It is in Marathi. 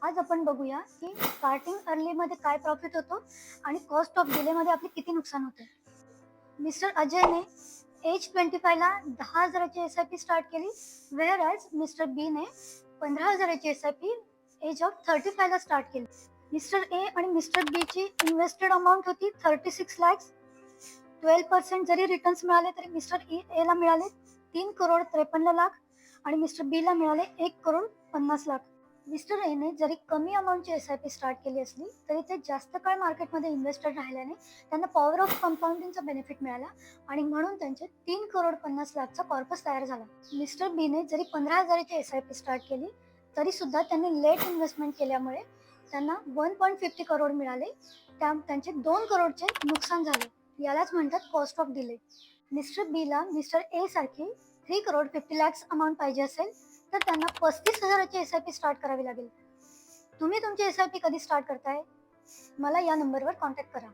आज आपण बघूया की स्टार्टिंग अर्लीमध्ये काय प्रॉफिट होतो आणि कॉस्ट ऑफ डिलेमध्ये आपले किती नुकसान होते. मिस्टर अजयने एज 25ला 10,000ची SIP स्टार्ट केली, वेअर ॲज मिस्टर बीने 15,000ची SIP एज ऑफ 35ला स्टार्ट केली. मिस्टर ए आणि मिस्टर बीची इन्व्हेस्टेड अमाऊंट होती 36 लॅक्स. 12% जरी रिटर्न्स मिळाले तरी मिस्टर एला मिळाले 3,53,00,000 आणि मिस्टर बीला मिळाले 1,50,00,000. मिस्टर एने जरी कमी अमाऊंटची SIP स्टार्ट केली असली तरी ते जास्त काळ मार्केटमध्ये इन्व्हेस्टेड राहिल्याने त्यांना पॉवर ऑफ कंपाऊंडिंगचा बेनिफिट मिळाला आणि म्हणून त्यांचे 3,50,00,000चा कॉर्पस तयार झाला. मिस्टर बीने जरी 15,000ची SIP स्टार्ट केली तरी सुद्धा त्यांनी लेट इन्व्हेस्टमेंट केल्यामुळे त्यांना 1.50 करोड मिळाले. त्यांचे 2 करोडचे नुकसान झाले. यालाच म्हणतात कॉस्ट ऑफ डिले. मिस्टर बीला मिस्टर ए सारखी 3,50,00,000 अमाऊंट पाहिजे असेल तर त्यांना 35,000ची SIP स्टार्ट करावी लागेल. तुम्ही तुमची SIP कधी स्टार्ट करताय? मला या नंबरवर कॉन्टॅक्ट करा.